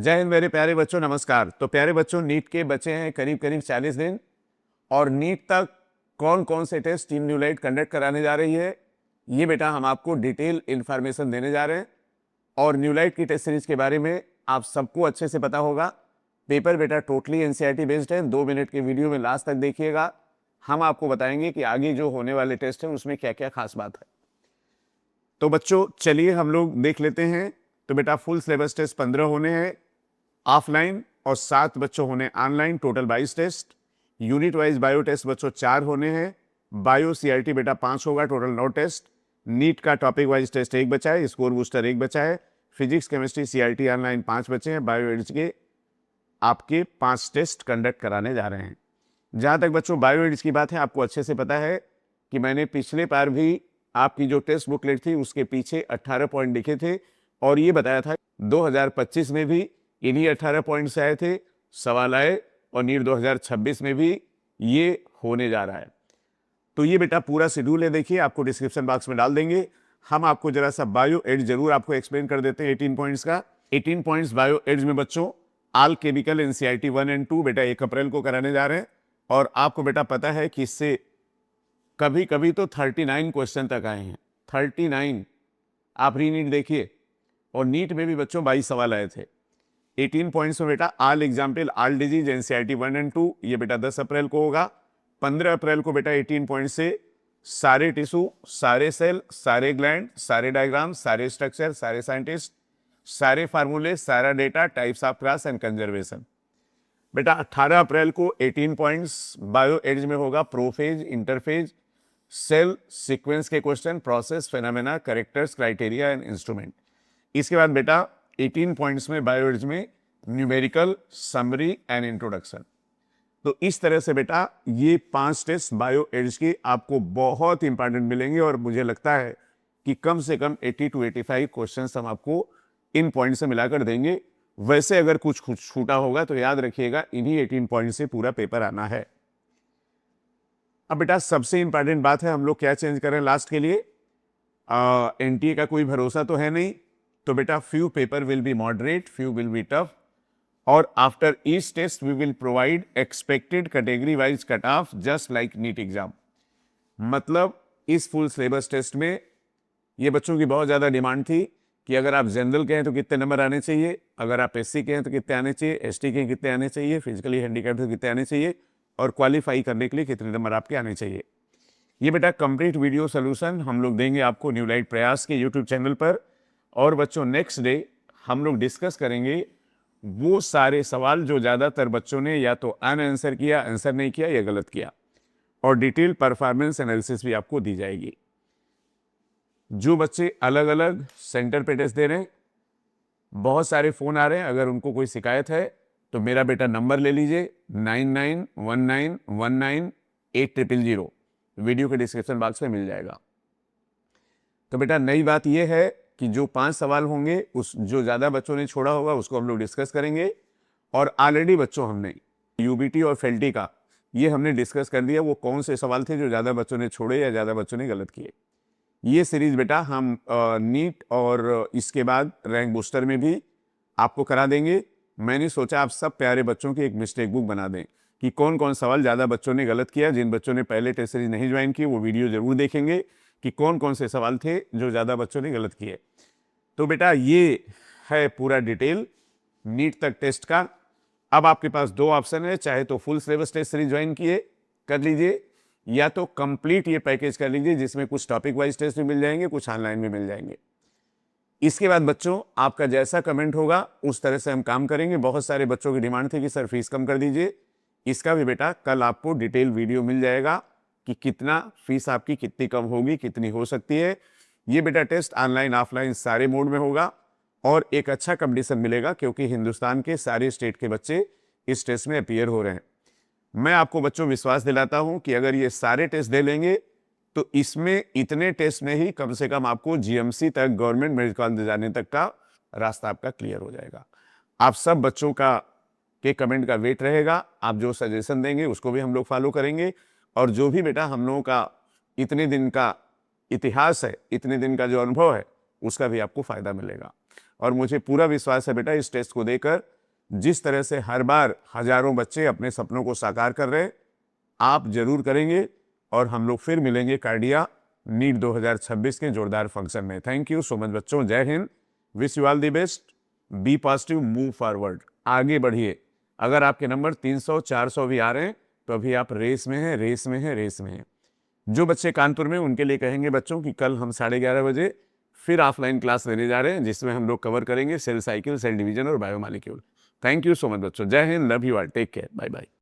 जय हिंद मेरे प्यारे बच्चों, नमस्कार। तो प्यारे बच्चों, नीट के बचे हैं करीब करीब 40 दिन और नीट तक कौन कौन से टेस्ट टीम न्यूलाइट कंडक्ट कराने जा रही है, ये बेटा हम आपको डिटेल इन्फॉर्मेशन देने जा रहे हैं। और न्यूलाइट की टेस्ट सीरीज के बारे में आप सबको अच्छे से पता होगा। पेपर बेटा टोटली एनसीईआरटी बेस्ड है। 2 मिनट के वीडियो में लास्ट तक देखिएगा। हम आपको बताएंगे कि आगे जो होने वाले टेस्ट हैं उसमें क्या क्या खास बात है। तो बच्चों चलिए हम लोग देख लेते हैं। तो बेटा फुल सिलेबस टेस्ट 15 होने हैं ऑफलाइन और 7 बच्चों होने online, total 22 test. Unit wise bio test बच्चों 4 होने हैं। बायो सीआरटी बेटा 5 होगा, टोटल 9 टेस्ट। नीट का टॉपिक वाइज टेस्ट 1 बचा है, स्कोर बूस्टर 1 बचा है। फिजिक्स केमिस्ट्री सीआरटी ऑनलाइन 5 बचे हैं। बायो एड्स के आपके 5 टेस्ट कंडक्ट कराने जा रहे हैं। जहां तक बच्चों बायो एड्स की बात है, आपको अच्छे से पता है कि मैंने पिछले बार भी आपकी जो टेस्ट बुकलेट थी उसके पीछे 18 पॉइंट लिखे थे और ये बताया था 2025 में भी इन्हीं 18 पॉइंट से आए थे, सवाल आए और नीट 2026 में भी ये होने जा रहा है। तो ये बेटा पूरा शेड्यूल है, देखिए आपको डिस्क्रिप्शन बॉक्स में डाल देंगे। हम आपको जरा सा बायो एड्स जरूर आपको एक्सप्लेन कर देते हैं 18 पॉइंट्स का। 18 पॉइंट्स बायो एड्स में बच्चों आल केमिकल एनसीईआरटी 1 एंड 2 बेटा 1 अप्रैल को कराने जा रहे हैं। और आपको बेटा पता है कि इससे कभी कभी तो 39 क्वेश्चन तक आए हैं। 39 आप री नीट देखिए, और नीट में भी बच्चों 22 सवाल आए थे। 18 पॉइंट्स में बेटा all example all disease NCERT 1 and 2 ये बेटा 10 अप्रैल को होगा। 15 अप्रैल को बेटा 18 पॉइंट से सारे टिश्यू, सारे सेल, सारे ग्लैंड, सारे डायग्राम, सारे स्ट्रक्चर, सारे साइंटिस्ट, सारे फार्मूले, सारा data, types of class and conservation. बेटा 18 अप्रैल को 18 पॉइंट्स बायो एड्स में होगा प्रोफेज, इंटरफेज, सेल सीक्वेंस के question, process, phenomena, characters, criteria and instrument. इसके बाद बेटा 18 पॉइंट्स में बायो एड्स में न्यूमेरिकल, समरी एंड इंट्रोडक्शन। तो इस तरह से बेटा ये 5 टेस्ट बायो एड्स के आपको बहुत इंपॉर्टेंट मिलेंगे और मुझे लगता है कि कम से कम 80 to 85 क्वेश्चन हम आपको इन पॉइंट से मिलाकर देंगे। वैसे अगर कुछ छूटा होगा तो याद रखिएगा इन्हीं 18 पॉइंट से पूरा पेपर आना है। अब बेटा सबसे इंपॉर्टेंट बात है, हम लोग क्या चेंज करें लास्ट के लिए। एनटीए का कोई भरोसा तो है नहीं, तो बेटा few paper will be moderate, few will be tough, और after each test we will provide expected category wise cut off just like NEET exam. मतलब इस फुल सिलेबस टेस्ट में ये बच्चों की बहुत ज्यादा डिमांड थी कि अगर आप जनरल के हैं तो कितने नंबर आने चाहिए, अगर आप एससी के हैं तो कितने आने चाहिए, एसटी के हैं कितने आने चाहिए, फिजिकली हैंडीकैप्ड तो कितने आने चाहिए, और क्वालिफाई करने के लिए कितने नंबर आपके आने चाहिए। ये बेटा कंप्लीट वीडियो सोल्यूशन हम लोग देंगे आपको न्यूलाइट प्रयास के यूट्यूब चैनल पर। और बच्चों नेक्स्ट डे हम लोग डिस्कस करेंगे वो सारे सवाल जो ज़्यादातर बच्चों ने या तो अनआंसर किया, आंसर नहीं किया या गलत किया, और डिटेल परफॉर्मेंस एनालिसिस भी आपको दी जाएगी। जो बच्चे अलग अलग सेंटर पे टेस्ट दे रहे हैं, बहुत सारे फ़ोन आ रहे हैं, अगर उनको कोई शिकायत है तो मेरा बेटा नंबर ले लीजिए 9919198000, वीडियो के डिस्क्रिप्शन बॉक्स में मिल जाएगा। तो बेटा नई बात यह है कि जो 5 सवाल होंगे उस जो ज़्यादा बच्चों ने छोड़ा होगा उसको हम लोग डिस्कस करेंगे। और ऑलरेडी बच्चों हमने यूबीटी और फेल्टी का ये हमने डिस्कस कर दिया, वो कौन से सवाल थे जो ज़्यादा बच्चों ने छोड़े या ज़्यादा बच्चों ने गलत किए। ये सीरीज बेटा हम नीट और इसके बाद रैंक बूस्टर में भी आपको करा देंगे। मैंने सोचा आप सब प्यारे बच्चों की एक मिस्टेक बुक बना दें कि कौन कौन सवाल ज़्यादा बच्चों ने गलत किया। जिन बच्चों ने पहले टेस्ट सीरीज नहीं ज्वाइन की वो वीडियो जरूर देखेंगे कि कौन कौन से सवाल थे जो ज़्यादा बच्चों ने गलत किए। तो बेटा ये है पूरा डिटेल नीट तक टेस्ट का। अब आपके पास 2 ऑप्शन है, चाहे तो full syllabus test series join किए कर लीजिए, या तो कंप्लीट ये पैकेज कर लीजिए जिसमें कुछ टॉपिक वाइज टेस्ट भी मिल जाएंगे, कुछ ऑनलाइन भी मिल जाएंगे। इसके बाद बच्चों आपका जैसा कमेंट होगा उस तरह से हम काम करेंगे। बहुत सारे बच्चों की डिमांड थी कि सर फीस कम कर दीजिए, इसका भी बेटा कल आपको डिटेल वीडियो मिल जाएगा कि कितना फीस आपकी कितनी कम होगी, कितनी हो सकती है। ये बेटा टेस्ट ऑनलाइन ऑफलाइन सारे मोड में होगा और एक अच्छा कंपटीशन मिलेगा क्योंकि हिंदुस्तान के सारे स्टेट के बच्चे इस टेस्ट में अपीयर हो रहे हैं। मैं आपको बच्चों विश्वास दिलाता हूं कि अगर ये सारे टेस्ट दे लेंगे तो इसमें इतने टेस्ट में ही कम से कम आपको जीएमसी तक, गवर्नमेंट मेडिकल कॉलेज जाने तक का रास्ता आपका क्लियर हो जाएगा। आप सब बच्चों का के कमेंट का वेट रहेगा, आप जो सजेशन देंगे उसको भी हम लोग फॉलो करेंगे, और जो भी बेटा हम लोगों का इतने दिन का इतिहास है, इतने दिन का जो अनुभव है उसका भी आपको फायदा मिलेगा। और मुझे पूरा विश्वास है बेटा इस टेस्ट को देकर, जिस तरह से हर बार हजारों बच्चे अपने सपनों को साकार कर रहे हैं, आप जरूर करेंगे। और हम लोग फिर मिलेंगे कार्डिया नीट 2026 के जोरदार फंक्शन में। थैंक यू सो मच बच्चों, जय हिंद, wish you all the best, be positive, move forward, आगे बढ़िए। अगर आपके नंबर 300 400 भी आ रहे हैं तो अभी आप रेस में हैं, रेस में हैं, रेस में हैं। जो बच्चे कानपुर में, उनके लिए कहेंगे बच्चों कि कल हम 11:30 बजे फिर ऑफलाइन क्लास लेने जा रहे हैं, जिसमें हम लोग कवर करेंगे सेल साइकिल, सेल डिवीजन और biomolecule. Thank you so much बच्चों, जय हिंद, love you all, take care, bye bye.